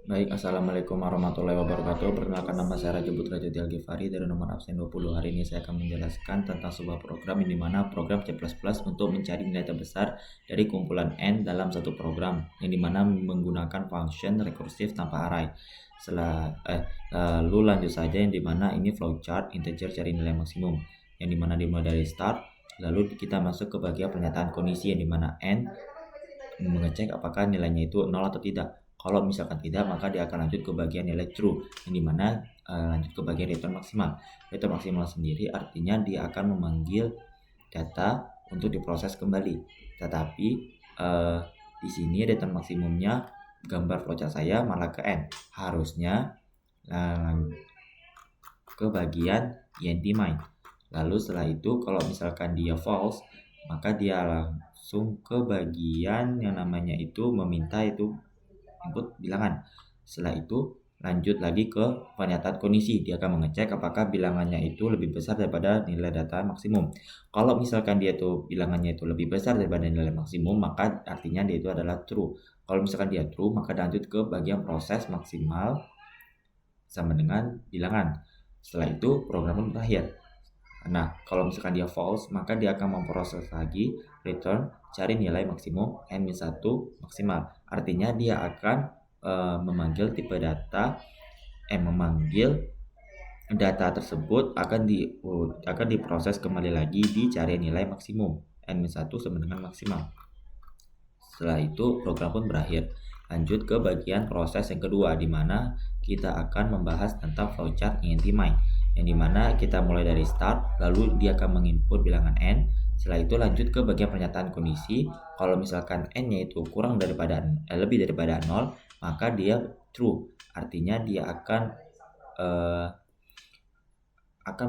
Baik, Assalamualaikum warahmatullahi wabarakatuh. Perkenalkan, nama saya Raja Putra Jati Algifari dari nomor absen 20. Hari ini saya akan menjelaskan tentang sebuah program yang dimana program C++ untuk mencari nilai terbesar dari kumpulan N dalam satu program yang dimana menggunakan function rekursif tanpa array. Lalu lanjut saja, yang dimana ini flowchart integer cari nilai maksimum, yang dimana dimulai dari start. Lalu kita masuk ke bagian pernyataan kondisi, yang dimana N mengecek apakah nilainya itu 0 atau tidak. Kalau misalkan tidak, maka dia akan lanjut ke bagian nilai true, yang dimana lanjut ke bagian return maksimal. Return maksimal sendiri artinya dia akan memanggil data untuk diproses kembali. Tetapi di sini return maksimumnya gambar flowchart saya malah ke N. Harusnya ke bagian int main. Lalu setelah itu kalau misalkan dia false, maka dia langsung ke bagian yang namanya itu meminta itu input bilangan. Setelah itu lanjut lagi ke pernyataan kondisi. Dia akan mengecek apakah bilangannya itu lebih besar daripada nilai data maksimum. Kalau misalkan dia itu bilangannya itu lebih besar daripada nilai maksimum, maka artinya dia itu adalah true. Kalau misalkan dia true, maka lanjut ke bagian proses maksimal sama dengan bilangan. Setelah itu program pun berakhir. Nah, kalau misalkan dia false, maka dia akan memproses lagi return cari nilai maksimum n-1 maksimal. Artinya dia akan memanggil tipe data, memanggil data tersebut akan diproses kembali lagi dicari nilai maksimum n-1 sama dengan maksimal. Setelah itu program pun berakhir. Lanjut ke bagian proses yang kedua, di mana kita akan membahas tentang flowchart int main, yang dimana kita mulai dari start, lalu dia akan menginput bilangan n. Setelah itu lanjut ke bagian pernyataan kondisi. Kalau misalkan n-nya itu lebih daripada 0, maka dia true. Artinya dia akan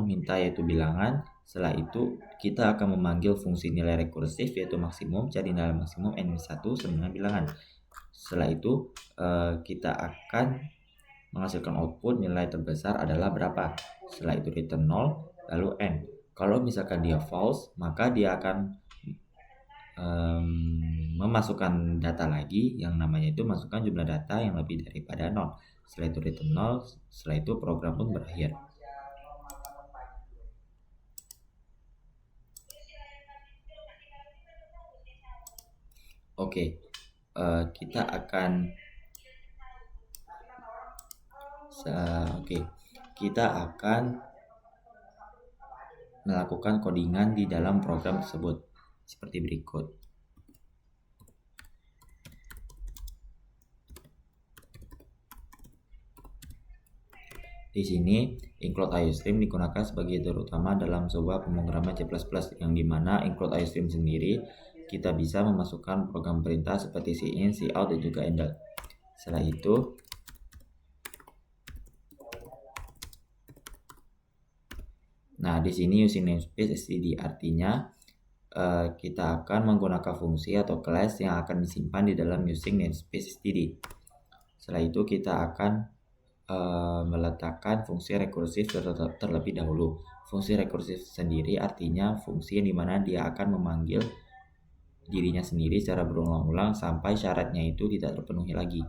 meminta yaitu bilangan. Setelah itu kita akan memanggil fungsi nilai rekursif yaitu maksimum, cari nilai maksimum n-1 sama dengan bilangan. Setelah itu kita akan menghasilkan output nilai terbesar adalah berapa. Setelah itu return 0 lalu n. Kalau misalkan dia false, maka dia akan memasukkan data lagi, yang namanya itu masukkan jumlah data yang lebih daripada 0. Setelah itu return 0. Setelah itu program pun berakhir. Oke, kita akan melakukan codingan di dalam program tersebut seperti berikut. Di sini include IOStream digunakan sebagai terutama dalam sebuah pemrograman C++, yang dimana include IOStream sendiri kita bisa memasukkan program perintah seperti cin, cout, dan juga endl. Setelah itu di sini using namespace std artinya kita akan menggunakan fungsi atau class yang akan disimpan di dalam using namespace std. Setelah itu kita akan meletakkan fungsi rekursif terlebih dahulu. Fungsi rekursif sendiri artinya fungsi yang dimana dia akan memanggil dirinya sendiri secara berulang-ulang sampai syaratnya itu tidak terpenuhi lagi.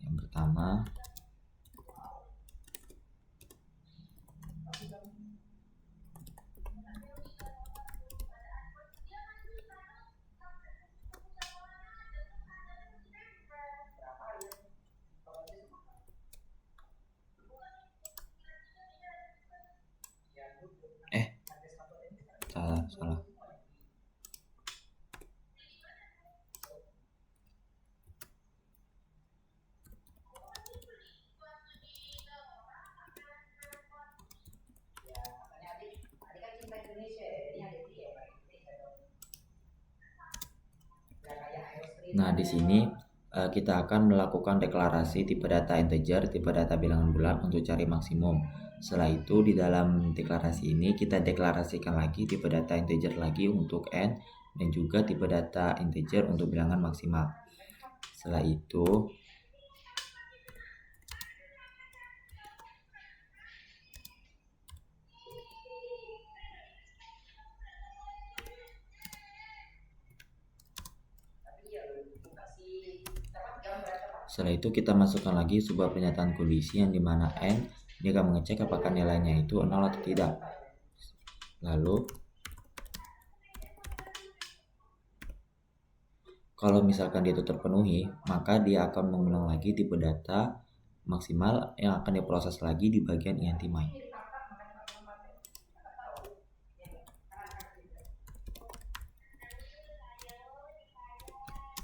Yang pertama, salah. Nah, di sini kita akan melakukan deklarasi tipe data integer, tipe data bilangan bulat untuk cari maksimum. Setelah itu di dalam deklarasi ini kita deklarasikan lagi tipe data integer lagi untuk n, dan juga tipe data integer untuk bilangan maksimal. Setelah itu Setelah itu kita masukkan lagi sebuah pernyataan kondisi yang dimana n dia akan mengecek apakah nilainya itu 0 atau tidak. Lalu kalau misalkan dia itu terpenuhi, maka dia akan mengulang lagi tipe data maksimal yang akan diproses lagi di bagian INT-MIND.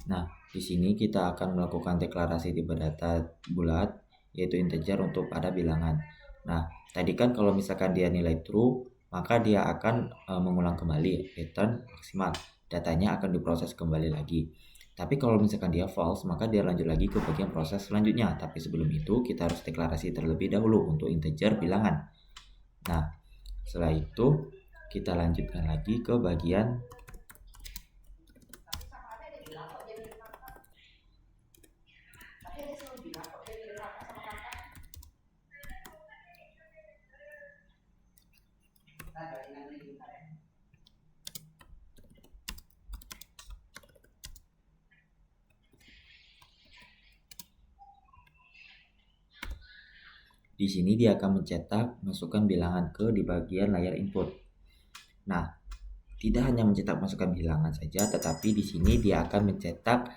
Nah, di sini kita akan melakukan deklarasi tipe data bulat, yaitu integer untuk pada bilangan. Nah, tadi kan kalau misalkan dia nilai true, maka dia akan mengulang kembali return maksimal. Datanya akan diproses kembali lagi. Tapi kalau misalkan dia false, maka dia lanjut lagi ke bagian proses selanjutnya. Tapi sebelum itu, kita harus deklarasi terlebih dahulu untuk integer bilangan. Nah, setelah itu, kita lanjutkan lagi ke bagian di sini dia akan mencetak masukkan bilangan ke di bagian layar input. Nah, tidak hanya mencetak masukkan bilangan saja, tetapi di sini dia akan mencetak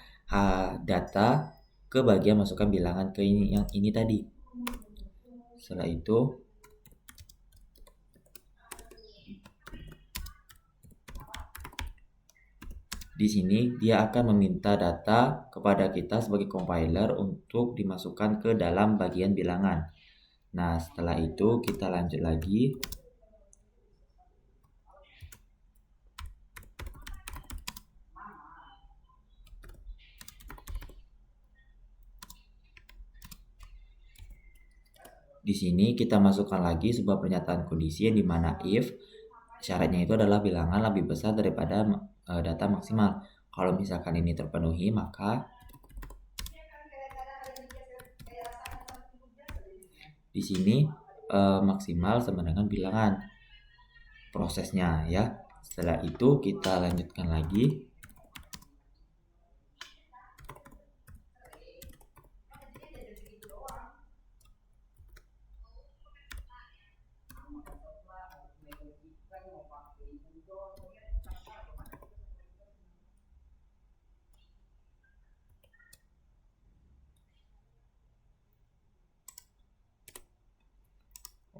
data ke bagian masukkan bilangan ke ini yang ini tadi. Setelah itu di sini dia akan meminta data kepada kita sebagai compiler untuk dimasukkan ke dalam bagian bilangan. Nah, setelah itu kita lanjut lagi. Di sini kita masukkan lagi sebuah pernyataan kondisi yang dimana if syaratnya itu adalah bilangan lebih besar daripada data maksimal. Kalau misalkan ini terpenuhi, maka di sini maksimal sama dengan bilangan prosesnya ya. Setelah itu kita lanjutkan lagi.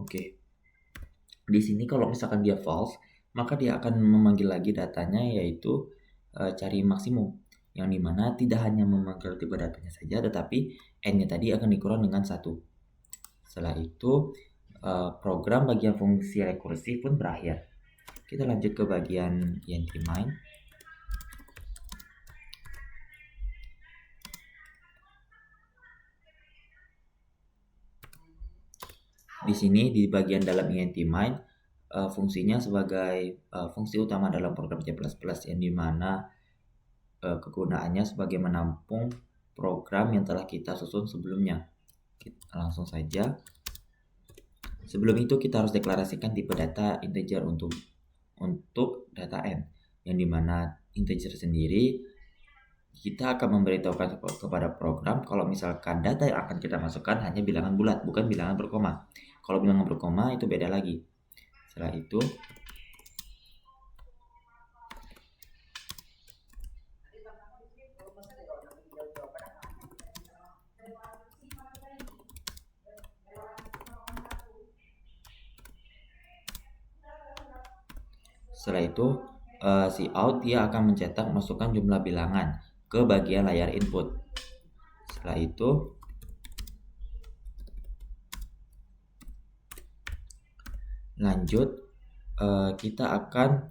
Oke. Di sini kalau misalkan dia false, maka dia akan memanggil lagi datanya yaitu cari maksimum. Yang dimana tidak hanya memanggil tipe datanya saja, tetapi n-nya tadi akan dikurang dengan 1. Setelah itu program bagian fungsi rekursif pun berakhir. Kita lanjut ke bagian INT-MIND. Di sini di bagian dalam INT-MIND fungsinya sebagai fungsi utama dalam program C++ yang dimana kegunaannya sebagai menampung program yang telah kita susun sebelumnya. Kita langsung saja. Sebelum itu kita harus deklarasikan tipe data integer untuk data n, yang dimana integer sendiri kita akan memberitahukan kepada program kalau misalkan data yang akan kita masukkan hanya bilangan bulat, bukan bilangan berkoma. Kalau bilangan berkoma itu beda lagi. Setelah itu si out dia akan mencetak masukkan jumlah bilangan ke bagian layar input. Setelah itu lanjut kita akan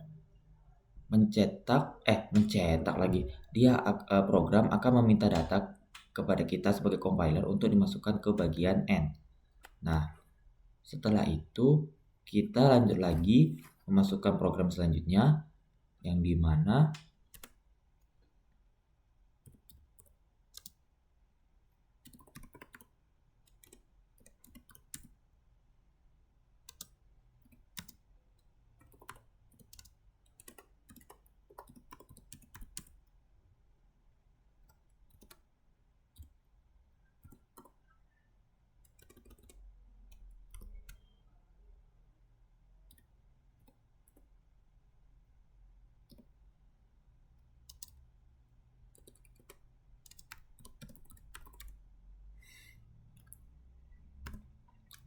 mencetak lagi. Dia program akan meminta data kepada kita sebagai compiler untuk dimasukkan ke bagian n. Nah, setelah itu kita lanjut lagi memasukkan program selanjutnya yang dimana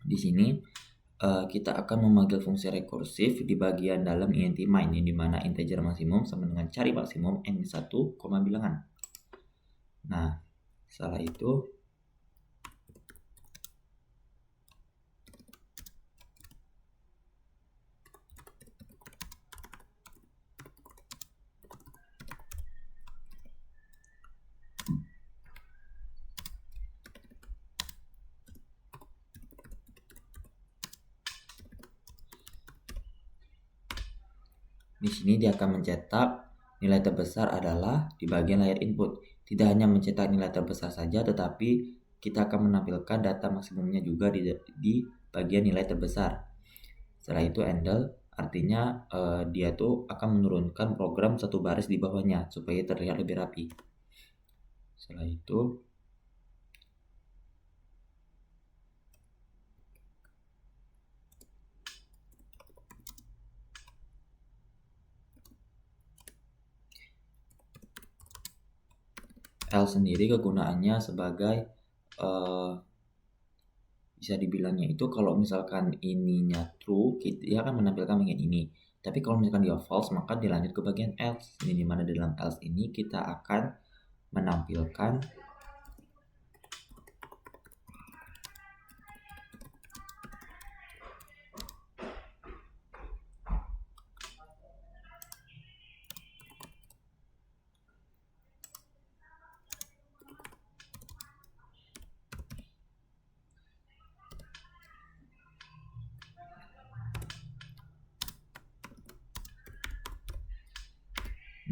Di sini kita akan memanggil fungsi rekursif di bagian dalam int main, yang dimana integer maksimum sama dengan cari maksimum n-1, bilangan. Nah, setelah itu di sini dia akan mencetak nilai terbesar adalah di bagian layar input. Tidak hanya mencetak nilai terbesar saja, tetapi kita akan menampilkan data maksimumnya juga di bagian nilai terbesar. Setelah itu handle artinya dia tuh akan menurunkan program satu baris di bawahnya supaya terlihat lebih rapi. Setelah itu L sendiri kegunaannya sebagai bisa dibilangnya itu kalau misalkan ininya true, dia akan menampilkan bagian ini. Tapi kalau misalkan dia false, maka dilanjut ke bagian else. Ini dimana di dalam else ini kita akan menampilkan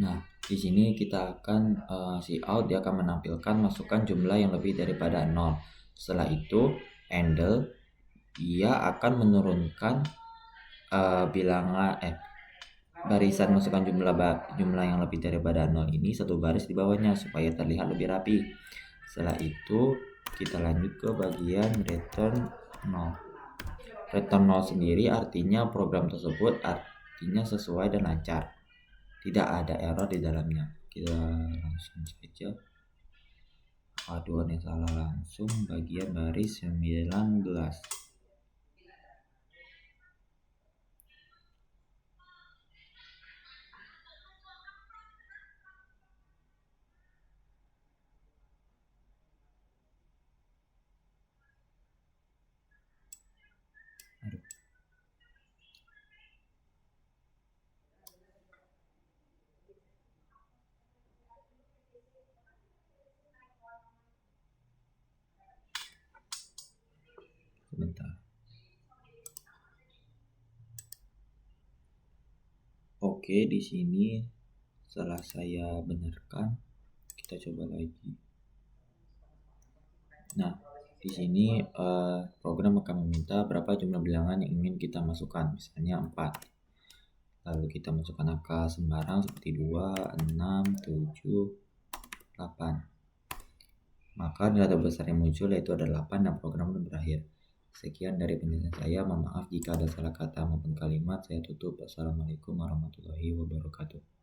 Nah, di sini kita akan si out dia akan menampilkan masukkan jumlah yang lebih daripada 0. Setelah itu handle dia akan menurunkan bilangan barisan masukkan jumlah yang lebih daripada 0 ini satu baris di bawahnya supaya terlihat lebih rapi. Setelah itu kita lanjut ke bagian return 0. Return 0 sendiri artinya program tersebut artinya sesuai dan lancar. Tidak ada error di dalamnya. Kita langsung saja. Aduh, yang salah langsung bagian baris 19. Aduh. Sebentar. Oke, di sini setelah saya benarkan, kita coba lagi. Nah, di sini program akan meminta berapa jumlah bilangan yang ingin kita masukkan, misalnya 4. Lalu kita masukkan angka sembarang seperti 2, 6, 7, 8. Maka nilai terbesar yang muncul yaitu ada 8 dan program berakhir. Sekian dari penjelasan saya. Mohon maaf jika ada salah kata maupun kalimat. Saya tutup. Assalamualaikum warahmatullahi wabarakatuh.